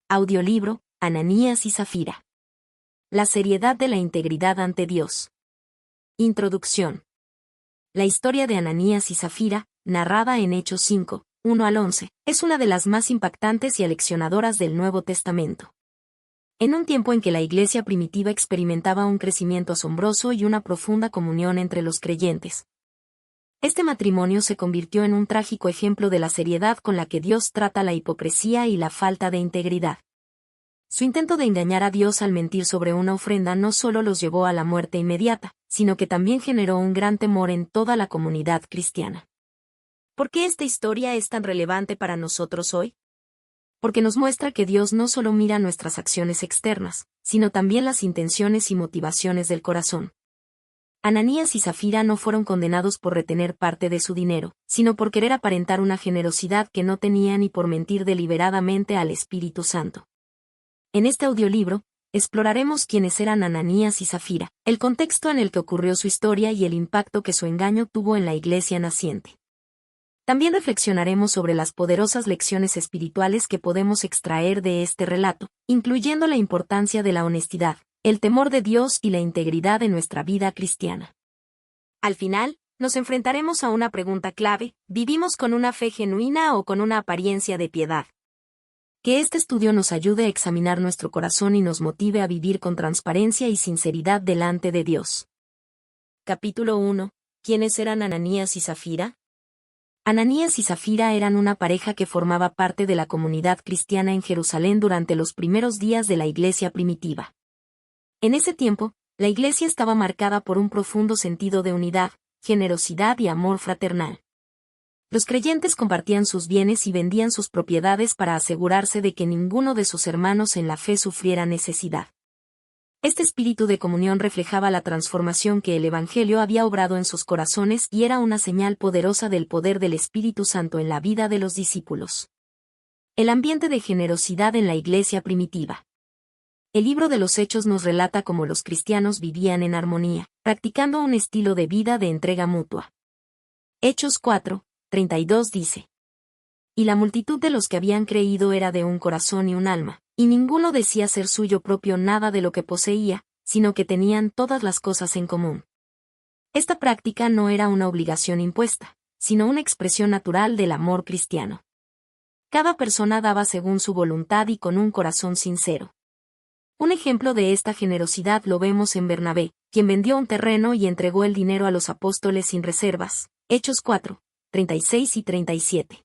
Audiolibro, Ananías y Zafira. La seriedad de la integridad ante Dios. Introducción. La historia de Ananías y Zafira, narrada en Hechos 5, 1 al 11, es una de las más impactantes y aleccionadoras del Nuevo Testamento. En un tiempo en que la iglesia primitiva experimentaba un crecimiento asombroso y una profunda comunión entre los creyentes, este matrimonio se convirtió en un trágico ejemplo de la seriedad con la que Dios trata la hipocresía y la falta de integridad. Su intento de engañar a Dios al mentir sobre una ofrenda no solo los llevó a la muerte inmediata, sino que también generó un gran temor en toda la comunidad cristiana. ¿Por qué esta historia es tan relevante para nosotros hoy? Porque nos muestra que Dios no solo mira nuestras acciones externas, sino también las intenciones y motivaciones del corazón. Ananías y Zafira no fueron condenados por retener parte de su dinero, sino por querer aparentar una generosidad que no tenían y por mentir deliberadamente al Espíritu Santo. En este audiolibro, exploraremos quiénes eran Ananías y Zafira, el contexto en el que ocurrió su historia y el impacto que su engaño tuvo en la iglesia naciente. También reflexionaremos sobre las poderosas lecciones espirituales que podemos extraer de este relato, incluyendo la importancia de la honestidad, el temor de Dios y la integridad en nuestra vida cristiana. Al final, nos enfrentaremos a una pregunta clave: ¿vivimos con una fe genuina o con una apariencia de piedad? Que este estudio nos ayude a examinar nuestro corazón y nos motive a vivir con transparencia y sinceridad delante de Dios. Capítulo 1. ¿Quiénes eran Ananías y Zafira? Ananías y Zafira eran una pareja que formaba parte de la comunidad cristiana en Jerusalén durante los primeros días de la iglesia primitiva. En ese tiempo, la iglesia estaba marcada por un profundo sentido de unidad, generosidad y amor fraternal. Los creyentes compartían sus bienes y vendían sus propiedades para asegurarse de que ninguno de sus hermanos en la fe sufriera necesidad. Este espíritu de comunión reflejaba la transformación que el Evangelio había obrado en sus corazones y era una señal poderosa del poder del Espíritu Santo en la vida de los discípulos. El ambiente de generosidad en la iglesia primitiva. El libro de los Hechos nos relata cómo los cristianos vivían en armonía, practicando un estilo de vida de entrega mutua. Hechos 4, 32 dice: Y la multitud de los que habían creído era de un corazón y un alma, y ninguno decía ser suyo propio nada de lo que poseía, sino que tenían todas las cosas en común. Esta práctica no era una obligación impuesta, sino una expresión natural del amor cristiano. Cada persona daba según su voluntad y con un corazón sincero. Un ejemplo de esta generosidad lo vemos en Bernabé, quien vendió un terreno y entregó el dinero a los apóstoles sin reservas. Hechos 4, 36 y 37.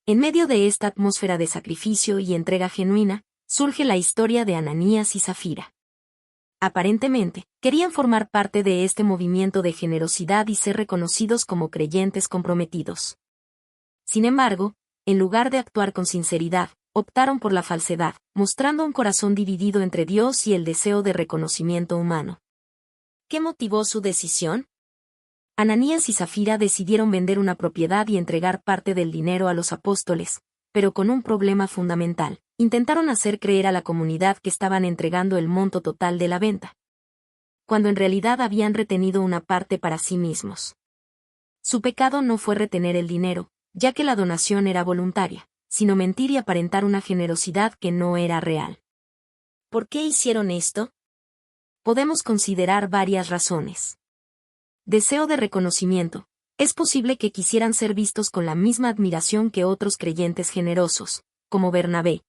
En medio de esta atmósfera de sacrificio y entrega genuina, surge la historia de Ananías y Zafira. Aparentemente, querían formar parte de este movimiento de generosidad y ser reconocidos como creyentes comprometidos. Sin embargo, en lugar de actuar con sinceridad, optaron por la falsedad, mostrando un corazón dividido entre Dios y el deseo de reconocimiento humano. ¿Qué motivó su decisión? Ananías y Zafira decidieron vender una propiedad y entregar parte del dinero a los apóstoles, pero con un problema fundamental: intentaron hacer creer a la comunidad que estaban entregando el monto total de la venta, cuando en realidad habían retenido una parte para sí mismos. Su pecado no fue retener el dinero, ya que la donación era voluntaria, sino mentir y aparentar una generosidad que no era real. ¿Por qué hicieron esto? Podemos considerar varias razones. Deseo de reconocimiento. Es posible que quisieran ser vistos con la misma admiración que otros creyentes generosos, como Bernabé.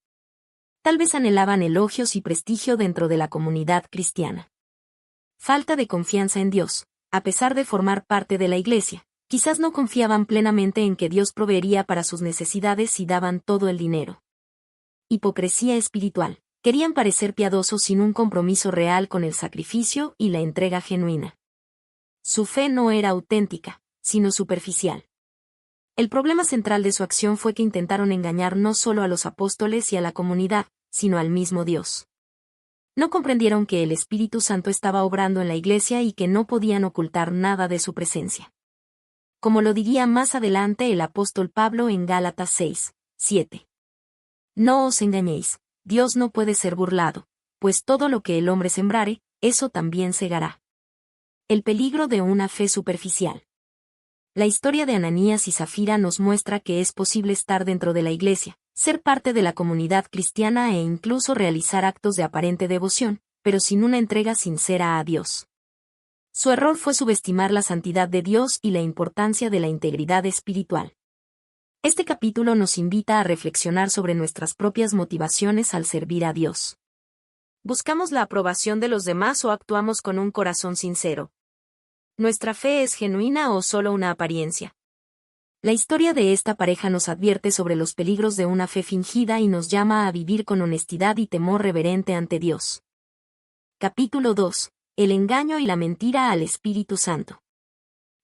Tal vez anhelaban elogios y prestigio dentro de la comunidad cristiana. Falta de confianza en Dios. A pesar de formar parte de la iglesia, quizás no confiaban plenamente en que Dios proveería para sus necesidades y daban todo el dinero. Hipocresía espiritual. Querían parecer piadosos sin un compromiso real con el sacrificio y la entrega genuina. Su fe no era auténtica, sino superficial. El problema central de su acción fue que intentaron engañar no solo a los apóstoles y a la comunidad, sino al mismo Dios. No comprendieron que el Espíritu Santo estaba obrando en la iglesia y que no podían ocultar nada de su presencia. Como lo diría más adelante el apóstol Pablo en Gálatas 6, 7. No os engañéis, Dios no puede ser burlado, pues todo lo que el hombre sembrare, eso también segará. El peligro de una fe superficial. La historia de Ananías y Zafira nos muestra que es posible estar dentro de la iglesia, ser parte de la comunidad cristiana e incluso realizar actos de aparente devoción, pero sin una entrega sincera a Dios. Su error fue subestimar la santidad de Dios y la importancia de la integridad espiritual. Este capítulo nos invita a reflexionar sobre nuestras propias motivaciones al servir a Dios. ¿Buscamos la aprobación de los demás o actuamos con un corazón sincero? ¿Nuestra fe es genuina o solo una apariencia? La historia de esta pareja nos advierte sobre los peligros de una fe fingida y nos llama a vivir con honestidad y temor reverente ante Dios. Capítulo 2. El engaño y la mentira al Espíritu Santo.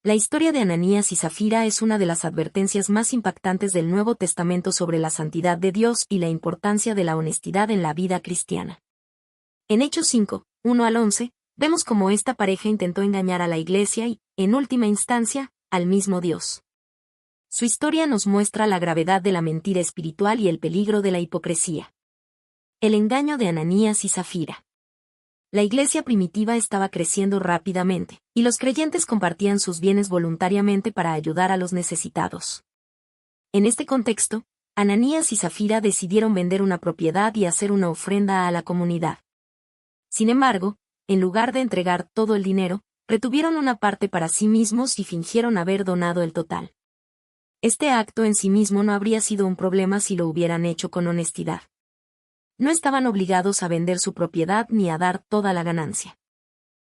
La historia de Ananías y Zafira es una de las advertencias más impactantes del Nuevo Testamento sobre la santidad de Dios y la importancia de la honestidad en la vida cristiana. En Hechos 5, 1 al 11, vemos cómo esta pareja intentó engañar a la iglesia y, en última instancia, al mismo Dios. Su historia nos muestra la gravedad de la mentira espiritual y el peligro de la hipocresía. El engaño de Ananías y Zafira. La iglesia primitiva estaba creciendo rápidamente, y los creyentes compartían sus bienes voluntariamente para ayudar a los necesitados. En este contexto, Ananías y Zafira decidieron vender una propiedad y hacer una ofrenda a la comunidad. Sin embargo, en lugar de entregar todo el dinero, retuvieron una parte para sí mismos y fingieron haber donado el total. Este acto en sí mismo no habría sido un problema si lo hubieran hecho con honestidad. No estaban obligados a vender su propiedad ni a dar toda la ganancia.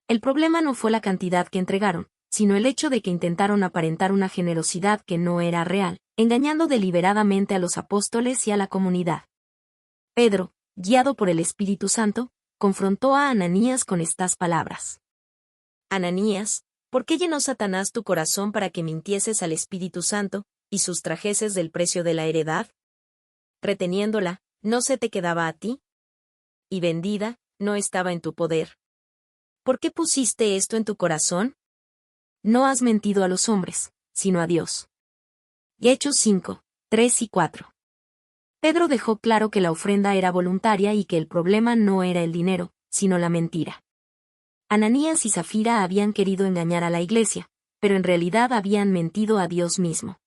El problema no fue la cantidad que entregaron, sino el hecho de que intentaron aparentar una generosidad que no era real, engañando deliberadamente a los apóstoles y a la comunidad. Pedro, guiado por el Espíritu Santo, confrontó a Ananías con estas palabras. Ananías, ¿por qué llenó Satanás tu corazón para que mintieses al Espíritu Santo, y sustrajeses del precio de la heredad? Reteniéndola, ¿no se te quedaba a ti? Y vendida, ¿no estaba en tu poder? ¿Por qué pusiste esto en tu corazón? No has mentido a los hombres, sino a Dios. Y Hechos 5, 3 y 4. Pedro dejó claro que la ofrenda era voluntaria y que el problema no era el dinero, sino la mentira. Ananías y Zafira habían querido engañar a la iglesia, pero en realidad habían mentido a Dios mismo.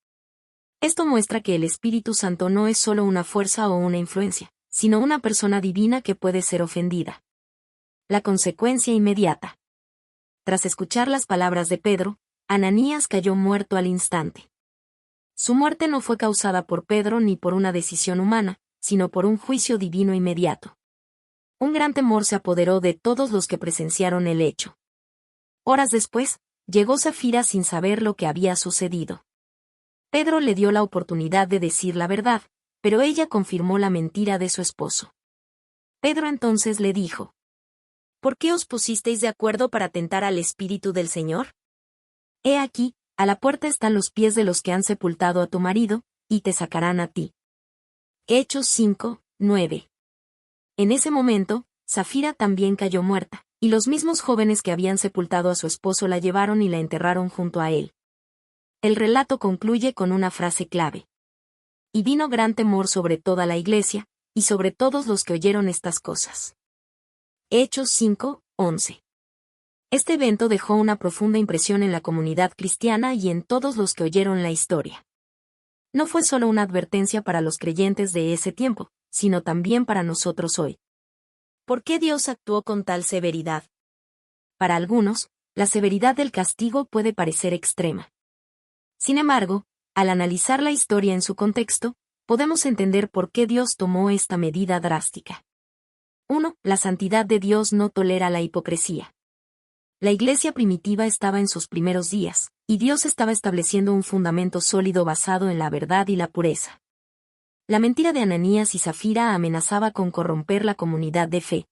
Esto muestra que el Espíritu Santo no es solo una fuerza o una influencia, sino una persona divina que puede ser ofendida. La consecuencia inmediata. Tras escuchar las palabras de Pedro, Ananías cayó muerto al instante. Su muerte no fue causada por Pedro ni por una decisión humana, sino por un juicio divino inmediato. Un gran temor se apoderó de todos los que presenciaron el hecho. Horas después, llegó Zafira sin saber lo que había sucedido. Pedro le dio la oportunidad de decir la verdad, pero ella confirmó la mentira de su esposo. Pedro entonces le dijo: ¿Por qué os pusisteis de acuerdo para tentar al Espíritu del Señor? He aquí, a la puerta están los pies de los que han sepultado a tu marido, y te sacarán a ti. Hechos 5, 9. En ese momento, Zafira también cayó muerta, y los mismos jóvenes que habían sepultado a su esposo la llevaron y la enterraron junto a él. El relato concluye con una frase clave. Y vino gran temor sobre toda la iglesia, y sobre todos los que oyeron estas cosas. Hechos 5, 11. Este evento dejó una profunda impresión en la comunidad cristiana y en todos los que oyeron la historia. No fue solo una advertencia para los creyentes de ese tiempo, sino también para nosotros hoy. ¿Por qué Dios actuó con tal severidad? Para algunos, la severidad del castigo puede parecer extrema. Sin embargo, al analizar la historia en su contexto, podemos entender por qué Dios tomó esta medida drástica. 1. La santidad de Dios no tolera la hipocresía. La iglesia primitiva estaba en sus primeros días, y Dios estaba estableciendo un fundamento sólido basado en la verdad y la pureza. La mentira de Ananías y Zafira amenazaba con corromper la comunidad de fe.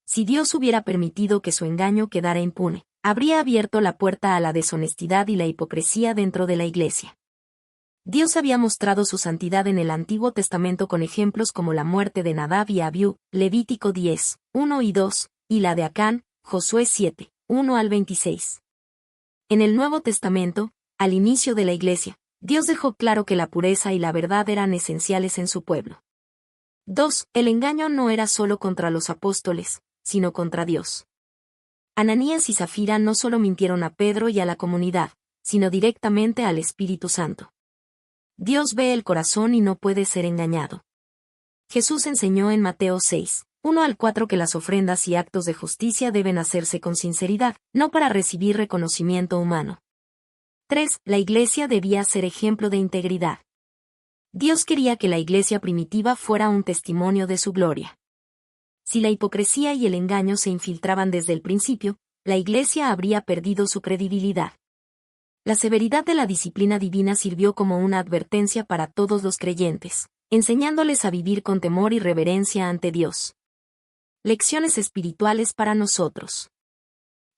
Si Dios hubiera permitido que su engaño quedara impune, habría abierto la puerta a la deshonestidad y la hipocresía dentro de la iglesia. Dios había mostrado su santidad en el Antiguo Testamento con ejemplos como la muerte de Nadab y Abiú, Levítico 10, 1 y 2, y la de Acán, Josué 7, 1 al 26. En el Nuevo Testamento, al inicio de la iglesia, Dios dejó claro que la pureza y la verdad eran esenciales en su pueblo. 2. El engaño no era solo contra los apóstoles, sino contra Dios. Ananías y Zafira no solo mintieron a Pedro y a la comunidad, sino directamente al Espíritu Santo. Dios ve el corazón y no puede ser engañado. Jesús enseñó en Mateo 6, 1 al 4 que las ofrendas y actos de justicia deben hacerse con sinceridad, no para recibir reconocimiento humano. 3. La Iglesia debía ser ejemplo de integridad. Dios quería que la Iglesia primitiva fuera un testimonio de su gloria. Si la hipocresía y el engaño se infiltraban desde el principio, la Iglesia habría perdido su credibilidad. La severidad de la disciplina divina sirvió como una advertencia para todos los creyentes, enseñándoles a vivir con temor y reverencia ante Dios. Lecciones espirituales para nosotros.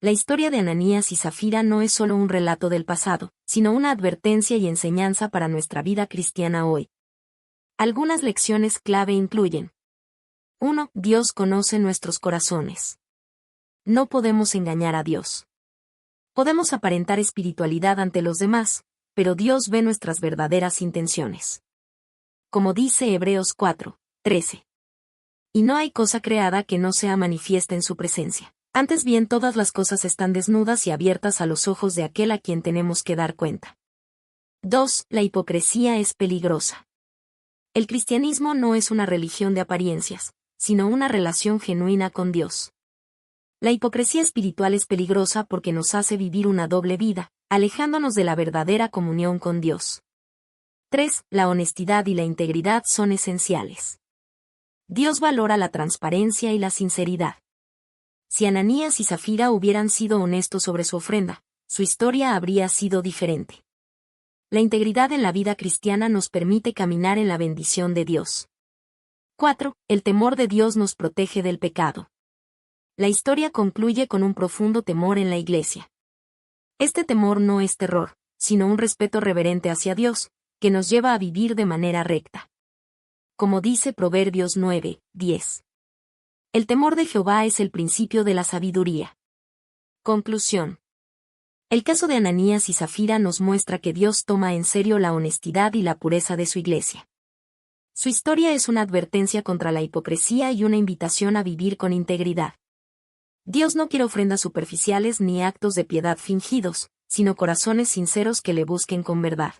La historia de Ananías y Zafira no es solo un relato del pasado, sino una advertencia y enseñanza para nuestra vida cristiana hoy. Algunas lecciones clave incluyen: 1. Dios conoce nuestros corazones. No podemos engañar a Dios. Podemos aparentar espiritualidad ante los demás, pero Dios ve nuestras verdaderas intenciones. Como dice Hebreos 4, 13. Y no hay cosa creada que no sea manifiesta en su presencia. Antes bien, todas las cosas están desnudas y abiertas a los ojos de aquel a quien tenemos que dar cuenta. 2. La hipocresía es peligrosa. El cristianismo no es una religión de apariencias, sino una relación genuina con Dios. La hipocresía espiritual es peligrosa porque nos hace vivir una doble vida, alejándonos de la verdadera comunión con Dios. 3. La honestidad y la integridad son esenciales. Dios valora la transparencia y la sinceridad. Si Ananías y Zafira hubieran sido honestos sobre su ofrenda, su historia habría sido diferente. La integridad en la vida cristiana nos permite caminar en la bendición de Dios. 4. El temor de Dios nos protege del pecado. La historia concluye con un profundo temor en la Iglesia. Este temor no es terror, sino un respeto reverente hacia Dios, que nos lleva a vivir de manera recta. Como dice Proverbios 9, 10. El temor de Jehová es el principio de la sabiduría. Conclusión. El caso de Ananías y Zafira nos muestra que Dios toma en serio la honestidad y la pureza de su Iglesia. Su historia es una advertencia contra la hipocresía y una invitación a vivir con integridad. Dios no quiere ofrendas superficiales ni actos de piedad fingidos, sino corazones sinceros que le busquen con verdad.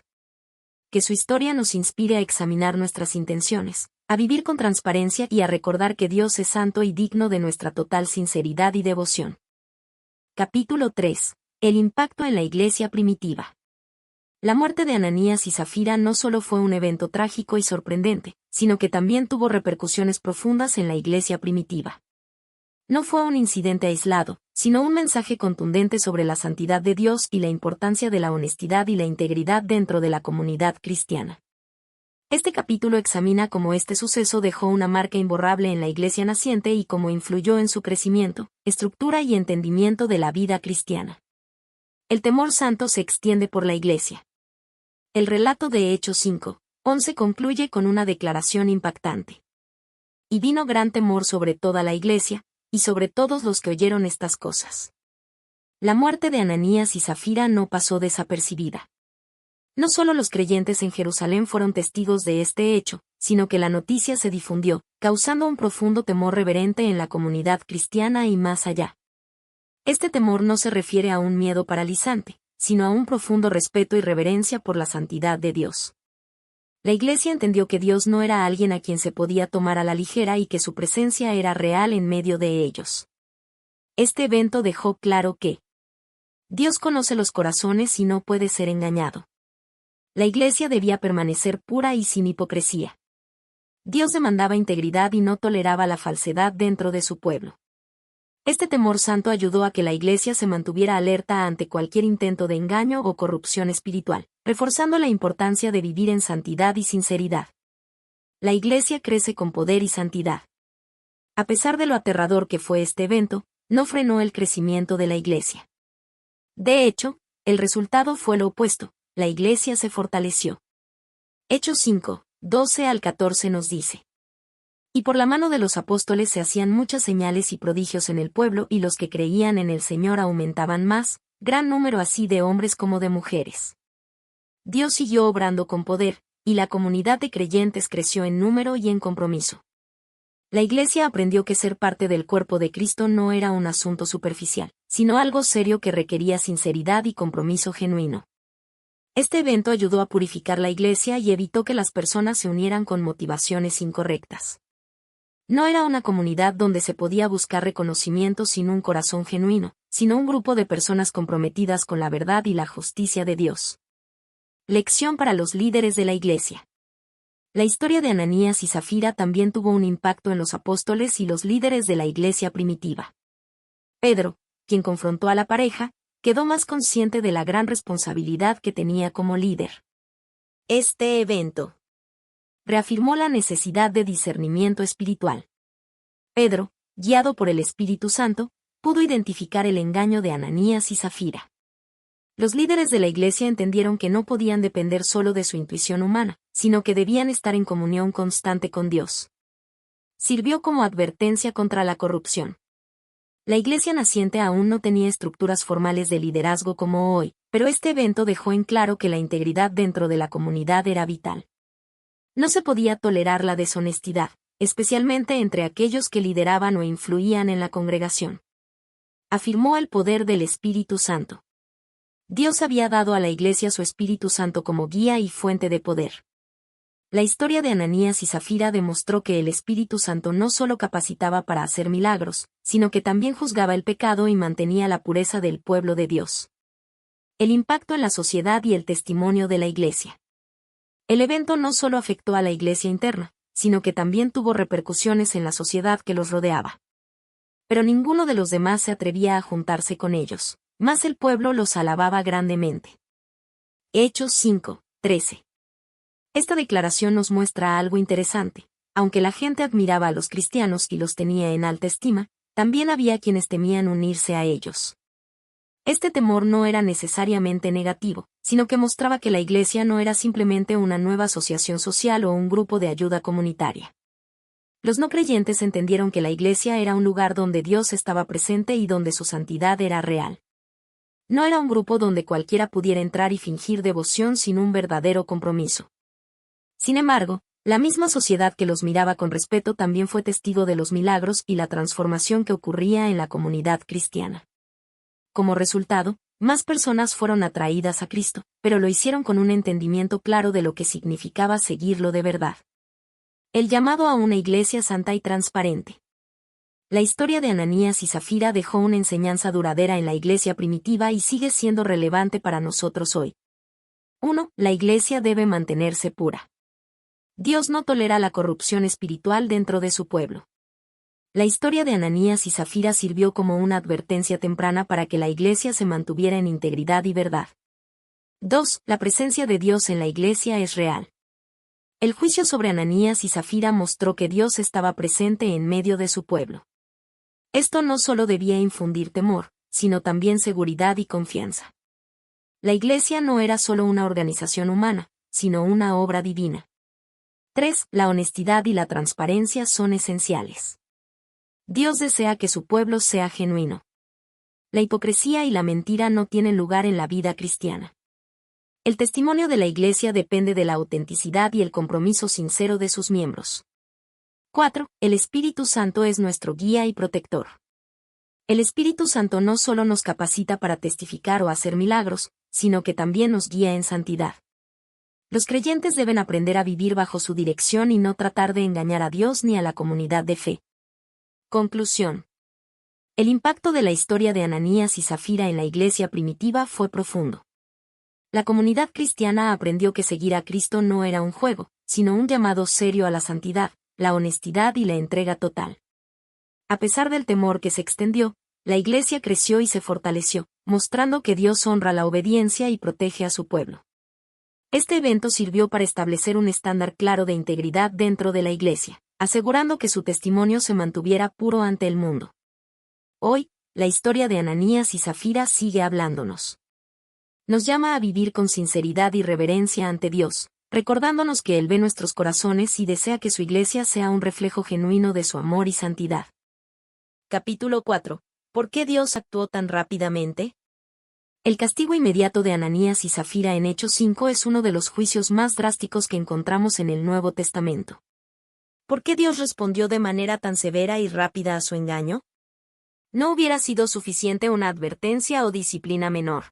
Que su historia nos inspire a examinar nuestras intenciones, a vivir con transparencia y a recordar que Dios es santo y digno de nuestra total sinceridad y devoción. Capítulo 3. El impacto en la Iglesia primitiva. La muerte de Ananías y Zafira no solo fue un evento trágico y sorprendente, sino que también tuvo repercusiones profundas en la Iglesia primitiva. No fue un incidente aislado, sino un mensaje contundente sobre la santidad de Dios y la importancia de la honestidad y la integridad dentro de la comunidad cristiana. Este capítulo examina cómo este suceso dejó una marca imborrable en la Iglesia naciente y cómo influyó en su crecimiento, estructura y entendimiento de la vida cristiana. El temor santo se extiende por la Iglesia. El relato de Hechos 5, 11 concluye con una declaración impactante. Y vino gran temor sobre toda la Iglesia, y sobre todos los que oyeron estas cosas. La muerte de Ananías y Zafira no pasó desapercibida. No solo los creyentes en Jerusalén fueron testigos de este hecho, sino que la noticia se difundió, causando un profundo temor reverente en la comunidad cristiana y más allá. Este temor no se refiere a un miedo paralizante, sino a un profundo respeto y reverencia por la santidad de Dios. La Iglesia entendió que Dios no era alguien a quien se podía tomar a la ligera y que su presencia era real en medio de ellos. Este evento dejó claro que Dios conoce los corazones y no puede ser engañado. La Iglesia debía permanecer pura y sin hipocresía. Dios demandaba integridad y no toleraba la falsedad dentro de su pueblo. Este temor santo ayudó a que la Iglesia se mantuviera alerta ante cualquier intento de engaño o corrupción espiritual, reforzando la importancia de vivir en santidad y sinceridad. La Iglesia crece con poder y santidad. A pesar de lo aterrador que fue este evento, no frenó el crecimiento de la Iglesia. De hecho, el resultado fue lo opuesto, la Iglesia se fortaleció. Hechos 5, 12 al 14 nos dice. Y por la mano de los apóstoles se hacían muchas señales y prodigios en el pueblo y los que creían en el Señor aumentaban más, gran número así de hombres como de mujeres. Dios siguió obrando con poder, y la comunidad de creyentes creció en número y en compromiso. La Iglesia aprendió que ser parte del cuerpo de Cristo no era un asunto superficial, sino algo serio que requería sinceridad y compromiso genuino. Este evento ayudó a purificar la iglesia y evitó que las personas se unieran con motivaciones incorrectas. No era una comunidad donde se podía buscar reconocimiento sin un corazón genuino, sino un grupo de personas comprometidas con la verdad y la justicia de Dios. Lección para los líderes de la iglesia. La historia de Ananías y Zafira también tuvo un impacto en los apóstoles y los líderes de la iglesia primitiva. Pedro, quien confrontó a la pareja, quedó más consciente de la gran responsabilidad que tenía como líder. Este evento reafirmó la necesidad de discernimiento espiritual. Pedro, guiado por el Espíritu Santo, pudo identificar el engaño de Ananías y Zafira. Los líderes de la iglesia entendieron que no podían depender solo de su intuición humana, sino que debían estar en comunión constante con Dios. Sirvió como advertencia contra la corrupción. La iglesia naciente aún no tenía estructuras formales de liderazgo como hoy, pero este evento dejó en claro que la integridad dentro de la comunidad era vital. No se podía tolerar la deshonestidad, especialmente entre aquellos que lideraban o influían en la congregación. Afirmó el poder del Espíritu Santo. Dios había dado a la iglesia su Espíritu Santo como guía y fuente de poder. La historia de Ananías y Zafira demostró que el Espíritu Santo no solo capacitaba para hacer milagros, sino que también juzgaba el pecado y mantenía la pureza del pueblo de Dios. El impacto en la sociedad y el testimonio de la iglesia. El evento no solo afectó a la iglesia interna, sino que también tuvo repercusiones en la sociedad que los rodeaba. Pero ninguno de los demás se atrevía a juntarse con ellos, más el pueblo los alababa grandemente. Hechos 5:13. Esta declaración nos muestra algo interesante. Aunque la gente admiraba a los cristianos y los tenía en alta estima, también había quienes temían unirse a ellos. Este temor no era necesariamente negativo, sino que mostraba que la iglesia no era simplemente una nueva asociación social o un grupo de ayuda comunitaria. Los no creyentes entendieron que la iglesia era un lugar donde Dios estaba presente y donde su santidad era real. No era un grupo donde cualquiera pudiera entrar y fingir devoción sin un verdadero compromiso. Sin embargo, la misma sociedad que los miraba con respeto también fue testigo de los milagros y la transformación que ocurría en la comunidad cristiana. Como resultado, más personas fueron atraídas a Cristo, pero lo hicieron con un entendimiento claro de lo que significaba seguirlo de verdad. El llamado a una iglesia santa y transparente. La historia de Ananías y Zafira dejó una enseñanza duradera en la iglesia primitiva y sigue siendo relevante para nosotros hoy. 1. La iglesia debe mantenerse pura. Dios no tolera la corrupción espiritual dentro de su pueblo. La historia de Ananías y Zafira sirvió como una advertencia temprana para que la iglesia se mantuviera en integridad y verdad. 2. La presencia de Dios en la iglesia es real. El juicio sobre Ananías y Zafira mostró que Dios estaba presente en medio de su pueblo. Esto no solo debía infundir temor, sino también seguridad y confianza. La iglesia no era solo una organización humana, sino una obra divina. 3. La honestidad y la transparencia son esenciales. Dios desea que su pueblo sea genuino. La hipocresía y la mentira no tienen lugar en la vida cristiana. El testimonio de la iglesia depende de la autenticidad y el compromiso sincero de sus miembros. 4. El Espíritu Santo es nuestro guía y protector. El Espíritu Santo no solo nos capacita para testificar o hacer milagros, sino que también nos guía en santidad. Los creyentes deben aprender a vivir bajo su dirección y no tratar de engañar a Dios ni a la comunidad de fe. Conclusión. El impacto de la historia de Ananías y Zafira en la iglesia primitiva fue profundo. La comunidad cristiana aprendió que seguir a Cristo no era un juego, sino un llamado serio a la santidad, la honestidad y la entrega total. A pesar del temor que se extendió, la iglesia creció y se fortaleció, mostrando que Dios honra la obediencia y protege a su pueblo. Este evento sirvió para establecer un estándar claro de integridad dentro de la iglesia, asegurando que su testimonio se mantuviera puro ante el mundo. Hoy, la historia de Ananías y Zafira sigue hablándonos. Nos llama a vivir con sinceridad y reverencia ante Dios, recordándonos que Él ve nuestros corazones y desea que su iglesia sea un reflejo genuino de su amor y santidad. Capítulo 4. ¿Por qué Dios actuó tan rápidamente? El castigo inmediato de Ananías y Zafira en Hechos 5 es uno de los juicios más drásticos que encontramos en el Nuevo Testamento. ¿Por qué Dios respondió de manera tan severa y rápida a su engaño? No hubiera sido suficiente una advertencia o disciplina menor.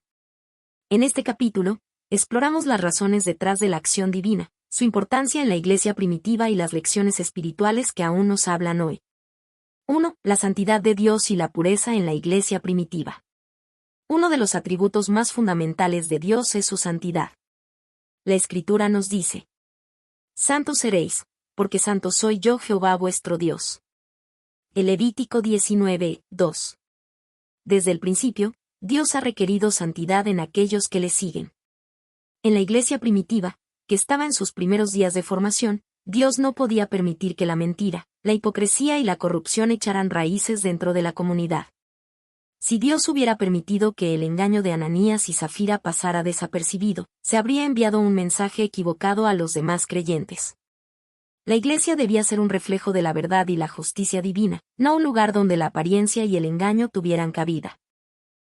En este capítulo, exploramos las razones detrás de la acción divina, su importancia en la iglesia primitiva y las lecciones espirituales que aún nos hablan hoy. 1. La santidad de Dios y la pureza en la iglesia primitiva. Uno de los atributos más fundamentales de Dios es su santidad. La Escritura nos dice: Santos seréis, porque santo soy yo Jehová vuestro Dios. El Levítico 19, 2. Desde el principio, Dios ha requerido santidad en aquellos que le siguen. En la iglesia primitiva, que estaba en sus primeros días de formación, Dios no podía permitir que la mentira, la hipocresía y la corrupción echaran raíces dentro de la comunidad. Si Dios hubiera permitido que el engaño de Ananías y Zafira pasara desapercibido, se habría enviado un mensaje equivocado a los demás creyentes. La iglesia debía ser un reflejo de la verdad y la justicia divina, no un lugar donde la apariencia y el engaño tuvieran cabida.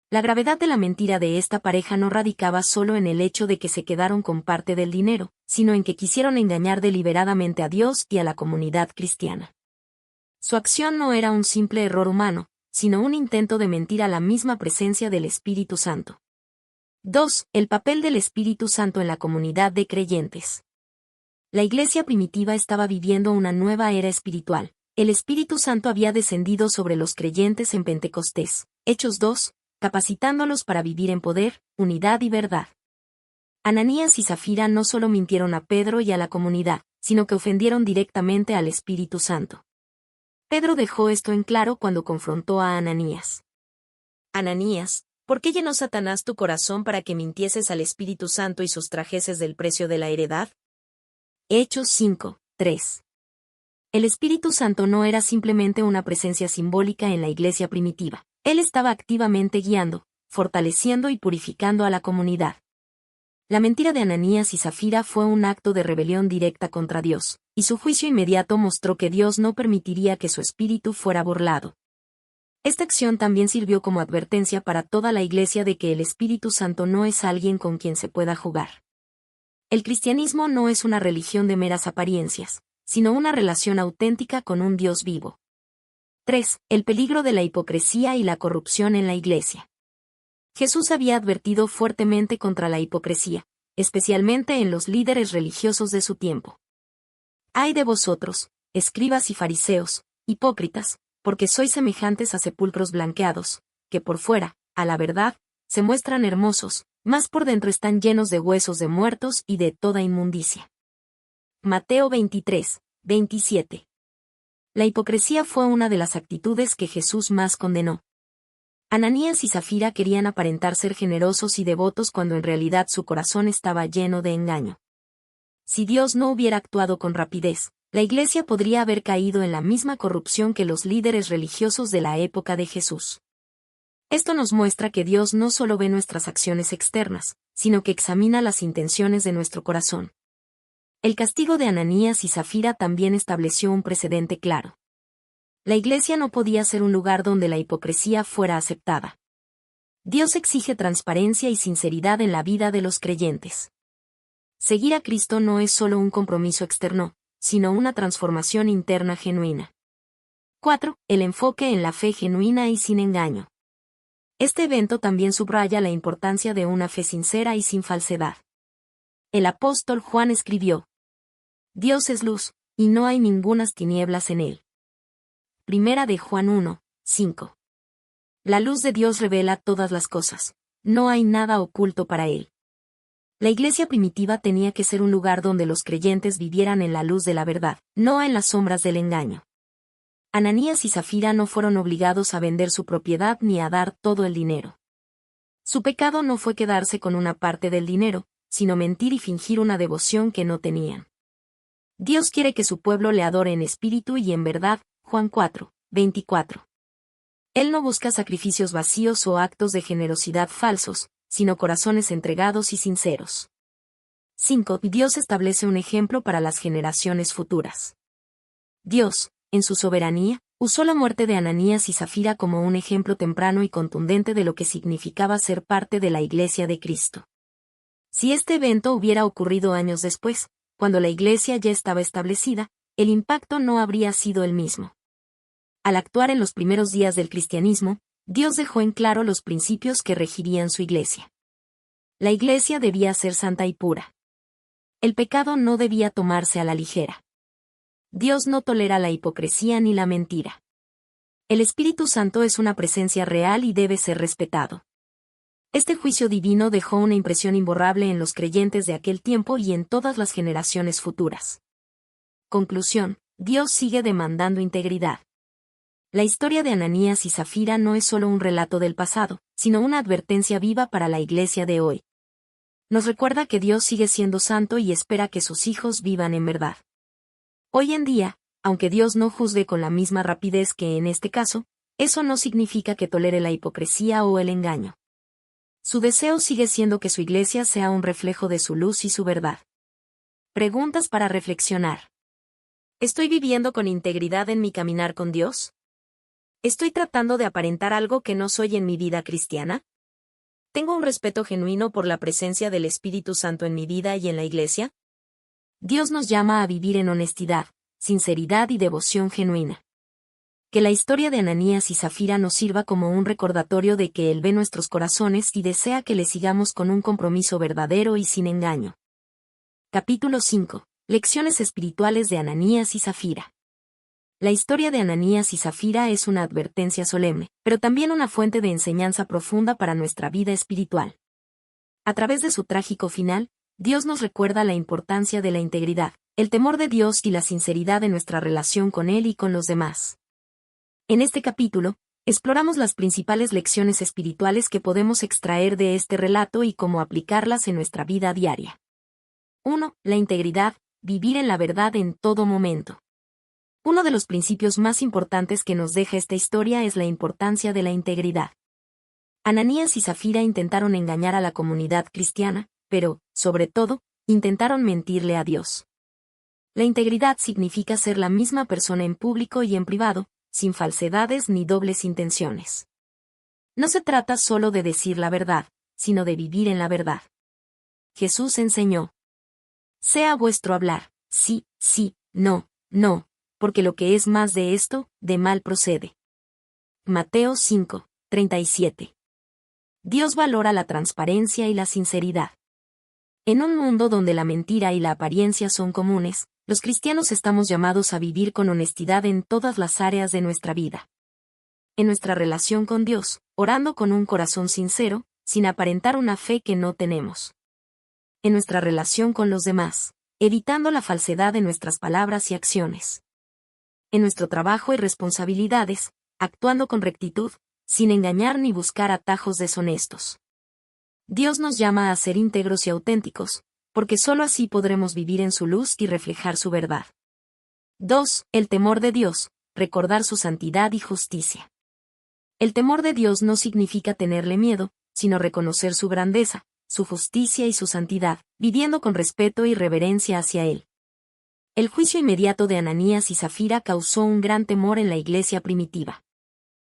La gravedad de la mentira de esta pareja no radicaba solo en el hecho de que se quedaron con parte del dinero, sino en que quisieron engañar deliberadamente a Dios y a la comunidad cristiana. Su acción no era un simple error humano, sino un intento de mentir a la misma presencia del Espíritu Santo. 2. El papel del Espíritu Santo en la comunidad de creyentes. La iglesia primitiva estaba viviendo una nueva era espiritual. El Espíritu Santo había descendido sobre los creyentes en Pentecostés. Hechos 2. Capacitándolos para vivir en poder, unidad y verdad. Ananías y Zafira no solo mintieron a Pedro y a la comunidad, sino que ofendieron directamente al Espíritu Santo. Pedro dejó esto en claro cuando confrontó a Ananías. Ananías, ¿por qué llenó Satanás tu corazón para que mintieses al Espíritu Santo y sustrajeses del precio de la heredad? Hechos 5, 3. El Espíritu Santo no era simplemente una presencia simbólica en la iglesia primitiva. Él estaba activamente guiando, fortaleciendo y purificando a la comunidad. La mentira de Ananías y Zafira fue un acto de rebelión directa contra Dios, y su juicio inmediato mostró que Dios no permitiría que su espíritu fuera burlado. Esta acción también sirvió como advertencia para toda la iglesia de que el Espíritu Santo no es alguien con quien se pueda jugar. El cristianismo no es una religión de meras apariencias, sino una relación auténtica con un Dios vivo. 3. El peligro de la hipocresía y la corrupción en la iglesia. Jesús había advertido fuertemente contra la hipocresía, especialmente en los líderes religiosos de su tiempo. Ay de vosotros, escribas y fariseos, hipócritas, porque sois semejantes a sepulcros blanqueados, que por fuera, a la verdad, se muestran hermosos, mas por dentro están llenos de huesos de muertos y de toda inmundicia. Mateo 23, 27. La hipocresía fue una de las actitudes que Jesús más condenó. Ananías y Zafira querían aparentar ser generosos y devotos cuando en realidad su corazón estaba lleno de engaño. Si Dios no hubiera actuado con rapidez, la iglesia podría haber caído en la misma corrupción que los líderes religiosos de la época de Jesús. Esto nos muestra que Dios no solo ve nuestras acciones externas, sino que examina las intenciones de nuestro corazón. El castigo de Ananías y Zafira también estableció un precedente claro. La iglesia no podía ser un lugar donde la hipocresía fuera aceptada. Dios exige transparencia y sinceridad en la vida de los creyentes. Seguir a Cristo no es solo un compromiso externo, sino una transformación interna genuina. 4. El enfoque en la fe genuina y sin engaño. Este evento también subraya la importancia de una fe sincera y sin falsedad. El apóstol Juan escribió: Dios es luz, y no hay ningunas tinieblas en él. Primera de Juan 1, 5. La luz de Dios revela todas las cosas, no hay nada oculto para él. La iglesia primitiva tenía que ser un lugar donde los creyentes vivieran en la luz de la verdad, no en las sombras del engaño. Ananías y Zafira no fueron obligados a vender su propiedad ni a dar todo el dinero. Su pecado no fue quedarse con una parte del dinero, sino mentir y fingir una devoción que no tenían. Dios quiere que su pueblo le adore en espíritu y en verdad, Juan 4, 24. Él no busca sacrificios vacíos o actos de generosidad falsos, sino corazones entregados y sinceros. 5. Dios establece un ejemplo para las generaciones futuras. Dios, en su soberanía, usó la muerte de Ananías y Zafira como un ejemplo temprano y contundente de lo que significaba ser parte de la Iglesia de Cristo. Si este evento hubiera ocurrido años después, cuando la Iglesia ya estaba establecida, el impacto no habría sido el mismo. Al actuar en los primeros días del cristianismo, Dios dejó en claro los principios que regirían su Iglesia. La iglesia debía ser santa y pura. El pecado no debía tomarse a la ligera. Dios no tolera la hipocresía ni la mentira. El Espíritu Santo es una presencia real y debe ser respetado. Este juicio divino dejó una impresión imborrable en los creyentes de aquel tiempo y en todas las generaciones futuras. Conclusión: Dios sigue demandando integridad. La historia de Ananías y Zafira no es solo un relato del pasado, sino una advertencia viva para la iglesia de hoy. Nos recuerda que Dios sigue siendo santo y espera que sus hijos vivan en verdad. Hoy en día, aunque Dios no juzgue con la misma rapidez que en este caso, eso no significa que tolere la hipocresía o el engaño. Su deseo sigue siendo que su iglesia sea un reflejo de su luz y su verdad. Preguntas para reflexionar. ¿Estoy viviendo con integridad en mi caminar con Dios? ¿Estoy tratando de aparentar algo que no soy en mi vida cristiana? ¿Tengo un respeto genuino por la presencia del Espíritu Santo en mi vida y en la iglesia? Dios nos llama a vivir en honestidad, sinceridad y devoción genuina. Que la historia de Ananías y Zafira nos sirva como un recordatorio de que Él ve nuestros corazones y desea que le sigamos con un compromiso verdadero y sin engaño. Capítulo 5. Lecciones espirituales de Ananías y Zafira. La historia de Ananías y Zafira es una advertencia solemne, pero también una fuente de enseñanza profunda para nuestra vida espiritual. A través de su trágico final, Dios nos recuerda la importancia de la integridad, el temor de Dios y la sinceridad de nuestra relación con Él y con los demás. En este capítulo, exploramos las principales lecciones espirituales que podemos extraer de este relato y cómo aplicarlas en nuestra vida diaria. 1. La integridad, vivir en la verdad en todo momento. Uno de los principios más importantes que nos deja esta historia es la importancia de la integridad. Ananías y Zafira intentaron engañar a la comunidad cristiana, pero, sobre todo, intentaron mentirle a Dios. La integridad significa ser la misma persona en público y en privado, sin falsedades ni dobles intenciones. No se trata solo de decir la verdad, sino de vivir en la verdad. Jesús enseñó: sea vuestro hablar, sí, sí, no, no, porque lo que es más de esto, de mal procede. Mateo 5, 37. Dios valora la transparencia y la sinceridad. En un mundo donde la mentira y la apariencia son comunes, los cristianos estamos llamados a vivir con honestidad en todas las áreas de nuestra vida. En nuestra relación con Dios, orando con un corazón sincero, sin aparentar una fe que no tenemos. En nuestra relación con los demás, evitando la falsedad de nuestras palabras y acciones. En nuestro trabajo y responsabilidades, actuando con rectitud, sin engañar ni buscar atajos deshonestos. Dios nos llama a ser íntegros y auténticos, porque sólo así podremos vivir en su luz y reflejar su verdad. 2. El temor de Dios, recordar su santidad y justicia. El temor de Dios no significa tenerle miedo, sino reconocer su grandeza, su justicia y su santidad, viviendo con respeto y reverencia hacia Él. El juicio inmediato de Ananías y Zafira causó un gran temor en la iglesia primitiva.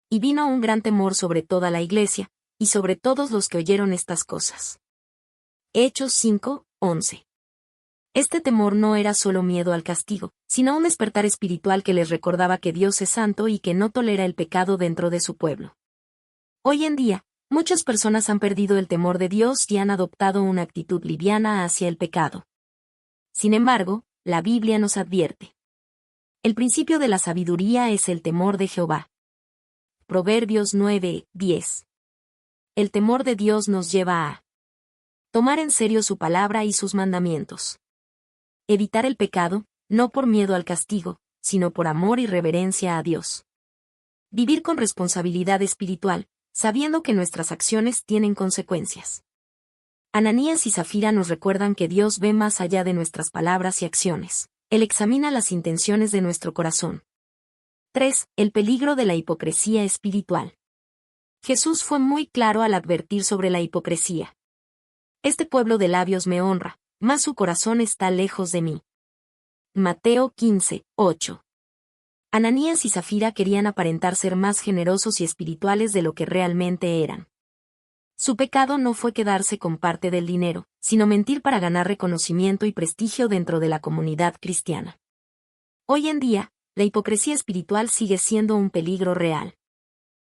Y vino un gran temor sobre toda la iglesia, y sobre todos los que oyeron estas cosas. Hechos 5, 11. Este temor no era solo miedo al castigo, sino un despertar espiritual que les recordaba que Dios es santo y que no tolera el pecado dentro de su pueblo. Hoy en día, muchas personas han perdido el temor de Dios y han adoptado una actitud liviana hacia el pecado. Sin embargo, la Biblia nos advierte. El principio de la sabiduría es el temor de Jehová. Proverbios 9, 10. El temor de Dios nos lleva a tomar en serio su palabra y sus mandamientos. Evitar el pecado, no por miedo al castigo, sino por amor y reverencia a Dios. Vivir con responsabilidad espiritual, sabiendo que nuestras acciones tienen consecuencias. Ananías y Zafira nos recuerdan que Dios ve más allá de nuestras palabras y acciones. Él examina las intenciones de nuestro corazón. 3. El peligro de la hipocresía espiritual. Jesús fue muy claro al advertir sobre la hipocresía. Este pueblo de labios me honra, mas su corazón está lejos de mí. Mateo 15, 8. Ananías y Zafira querían aparentar ser más generosos y espirituales de lo que realmente eran. Su pecado no fue quedarse con parte del dinero, sino mentir para ganar reconocimiento y prestigio dentro de la comunidad cristiana. Hoy en día, la hipocresía espiritual sigue siendo un peligro real.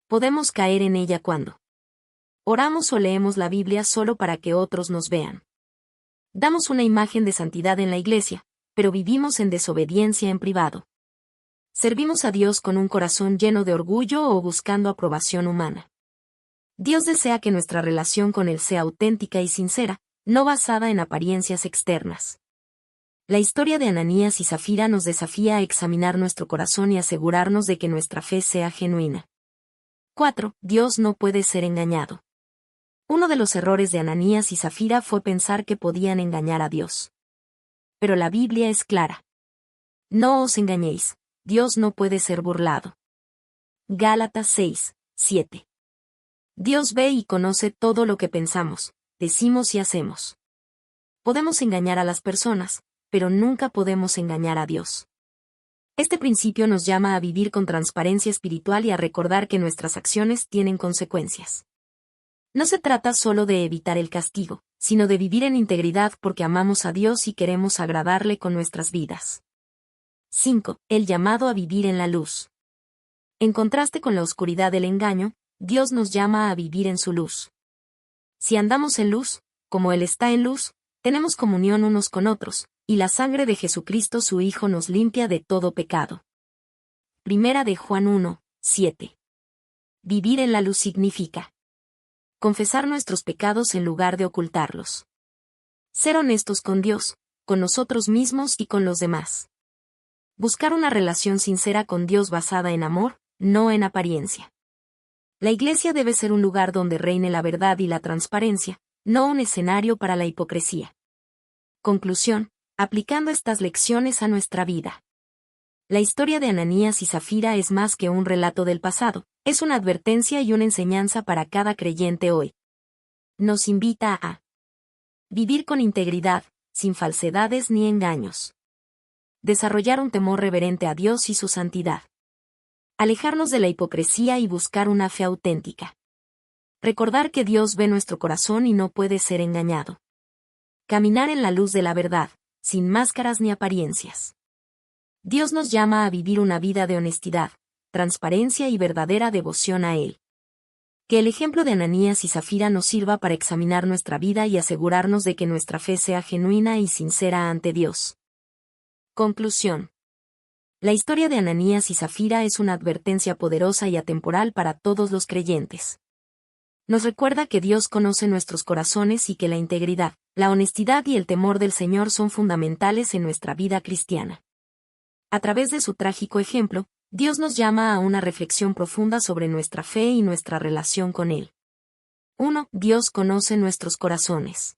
Podemos caer en ella cuando Oramos o leemos la Biblia solo para que otros nos vean. Damos una imagen de santidad en la iglesia, pero vivimos en desobediencia en privado. Servimos a Dios con un corazón lleno de orgullo o buscando aprobación humana. Dios desea que nuestra relación con Él sea auténtica y sincera, no basada en apariencias externas. La historia de Ananías y Zafira nos desafía a examinar nuestro corazón y asegurarnos de que nuestra fe sea genuina. 4. Dios no puede ser engañado. Uno de los errores de Ananías y Zafira fue pensar que podían engañar a Dios. Pero la Biblia es clara. No os engañéis, Dios no puede ser burlado. Gálatas 6, 7. Dios ve y conoce todo lo que pensamos, decimos y hacemos. Podemos engañar a las personas, pero nunca podemos engañar a Dios. Este principio nos llama a vivir con transparencia espiritual y a recordar que nuestras acciones tienen consecuencias. No se trata solo de evitar el castigo, sino de vivir en integridad porque amamos a Dios y queremos agradarle con nuestras vidas. 5. El llamado a vivir en la luz. En contraste con la oscuridad del engaño, Dios nos llama a vivir en su luz. Si andamos en luz, como Él está en luz, tenemos comunión unos con otros, y la sangre de Jesucristo su Hijo nos limpia de todo pecado. Primera de Juan 1, 7. Vivir en la luz significa confesar nuestros pecados en lugar de ocultarlos. Ser honestos con Dios, con nosotros mismos y con los demás. Buscar una relación sincera con Dios basada en amor, no en apariencia. La iglesia debe ser un lugar donde reine la verdad y la transparencia, no un escenario para la hipocresía. Conclusión, aplicando estas lecciones a nuestra vida. La historia de Ananías y Zafira es más que un relato del pasado, es una advertencia y una enseñanza para cada creyente hoy. Nos invita a vivir con integridad, sin falsedades ni engaños. Desarrollar un temor reverente a Dios y su santidad. Alejarnos de la hipocresía y buscar una fe auténtica. Recordar que Dios ve nuestro corazón y no puede ser engañado. Caminar en la luz de la verdad, sin máscaras ni apariencias. Dios nos llama a vivir una vida de honestidad, transparencia y verdadera devoción a Él. Que el ejemplo de Ananías y Zafira nos sirva para examinar nuestra vida y asegurarnos de que nuestra fe sea genuina y sincera ante Dios. Conclusión. La historia de Ananías y Zafira es una advertencia poderosa y atemporal para todos los creyentes. Nos recuerda que Dios conoce nuestros corazones y que la integridad, la honestidad y el temor del Señor son fundamentales en nuestra vida cristiana. A través de su trágico ejemplo, Dios nos llama a una reflexión profunda sobre nuestra fe y nuestra relación con Él. 1. Dios conoce nuestros corazones.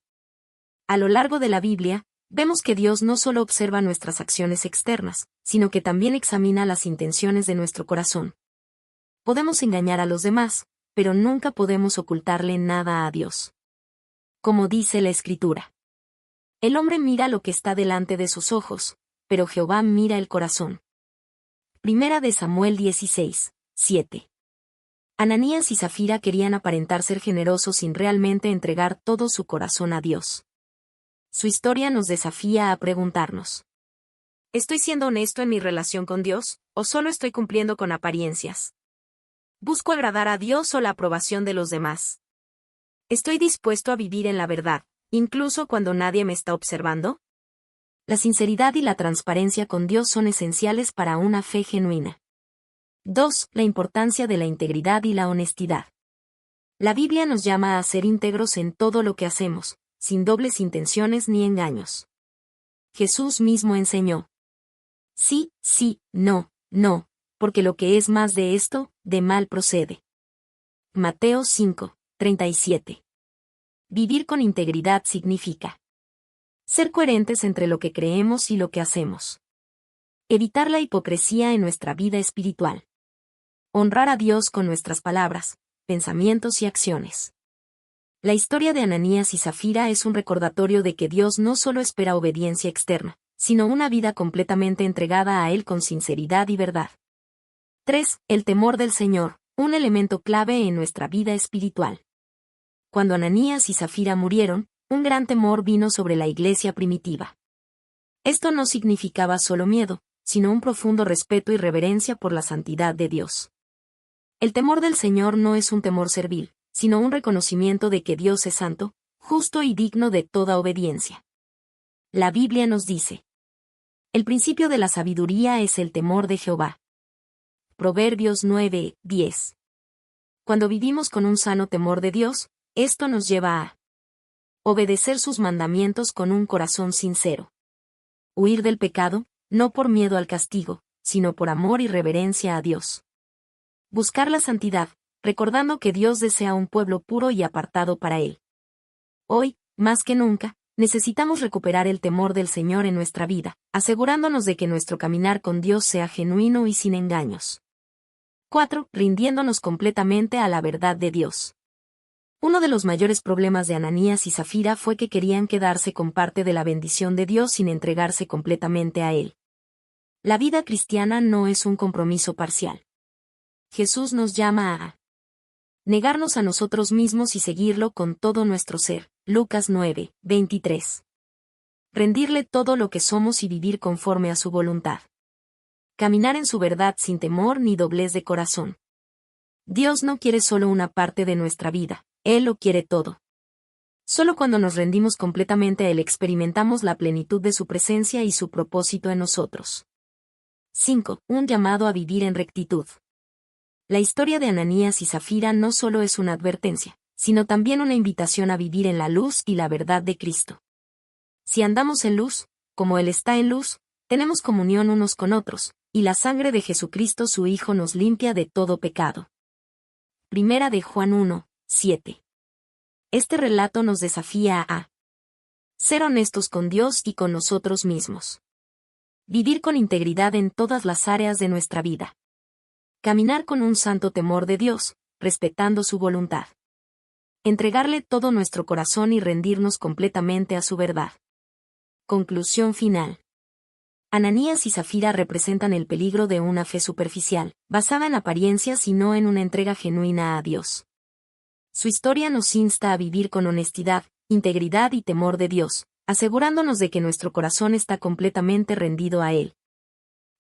A lo largo de la Biblia, vemos que Dios no solo observa nuestras acciones externas, sino que también examina las intenciones de nuestro corazón. Podemos engañar a los demás, pero nunca podemos ocultarle nada a Dios. Como dice la Escritura. El hombre mira lo que está delante de sus ojos, pero Jehová mira el corazón. Primera de Samuel 16, 7. Ananías y Zafira querían aparentar ser generosos sin realmente entregar todo su corazón a Dios. Su historia nos desafía a preguntarnos: ¿estoy siendo honesto en mi relación con Dios, o solo estoy cumpliendo con apariencias? ¿Busco agradar a Dios o la aprobación de los demás? ¿Estoy dispuesto a vivir en la verdad, incluso cuando nadie me está observando? La sinceridad y la transparencia con Dios son esenciales para una fe genuina. 2. La importancia de la integridad y la honestidad. La Biblia nos llama a ser íntegros en todo lo que hacemos, sin dobles intenciones ni engaños. Jesús mismo enseñó: sí, sí, no, no, porque lo que es más de esto, de mal procede. Mateo 5, 37. Vivir con integridad significa ser coherentes entre lo que creemos y lo que hacemos. Evitar la hipocresía en nuestra vida espiritual. Honrar a Dios con nuestras palabras, pensamientos y acciones. La historia de Ananías y Zafira es un recordatorio de que Dios no solo espera obediencia externa, sino una vida completamente entregada a Él con sinceridad y verdad. 3. El temor del Señor, un elemento clave en nuestra vida espiritual. Cuando Ananías y Zafira murieron, un gran temor vino sobre la iglesia primitiva. Esto no significaba solo miedo, sino un profundo respeto y reverencia por la santidad de Dios. El temor del Señor no es un temor servil, sino un reconocimiento de que Dios es santo, justo y digno de toda obediencia. La Biblia nos dice: el principio de la sabiduría es el temor de Jehová. Proverbios 9:10. Cuando vivimos con un sano temor de Dios, esto nos lleva a obedecer sus mandamientos con un corazón sincero. Huir del pecado, no por miedo al castigo, sino por amor y reverencia a Dios. Buscar la santidad, recordando que Dios desea un pueblo puro y apartado para Él. Hoy, más que nunca, necesitamos recuperar el temor del Señor en nuestra vida, asegurándonos de que nuestro caminar con Dios sea genuino y sin engaños. 4. Rindiéndonos completamente a la verdad de Dios. Uno de los mayores problemas de Ananías y Zafira fue que querían quedarse con parte de la bendición de Dios sin entregarse completamente a Él. La vida cristiana no es un compromiso parcial. Jesús nos llama a negarnos a nosotros mismos y seguirlo con todo nuestro ser. Lucas 9:23. Rendirle todo lo que somos y vivir conforme a su voluntad. Caminar en su verdad sin temor ni doblez de corazón. Dios no quiere solo una parte de nuestra vida, Él lo quiere todo. Solo cuando nos rendimos completamente a Él experimentamos la plenitud de su presencia y su propósito en nosotros. 5. Un llamado a vivir en rectitud. La historia de Ananías y Zafira no solo es una advertencia, sino también una invitación a vivir en la luz y la verdad de Cristo. Si andamos en luz, como Él está en luz, tenemos comunión unos con otros, y la sangre de Jesucristo su Hijo nos limpia de todo pecado. Primera de Juan 1:7. Este relato nos desafía a ser honestos con Dios y con nosotros mismos. Vivir con integridad en todas las áreas de nuestra vida. Caminar con un santo temor de Dios, respetando su voluntad. Entregarle todo nuestro corazón y rendirnos completamente a su verdad. Conclusión final. Ananías y Zafira representan el peligro de una fe superficial, basada en apariencias y no en una entrega genuina a Dios. Su historia nos insta a vivir con honestidad, integridad y temor de Dios, asegurándonos de que nuestro corazón está completamente rendido a Él.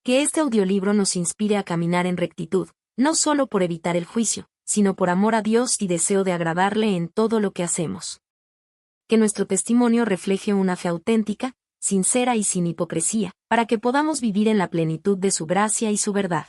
Que este audiolibro nos inspire a caminar en rectitud, no solo por evitar el juicio, sino por amor a Dios y deseo de agradarle en todo lo que hacemos. Que nuestro testimonio refleje una fe auténtica, sincera y sin hipocresía, para que podamos vivir en la plenitud de su gracia y su verdad.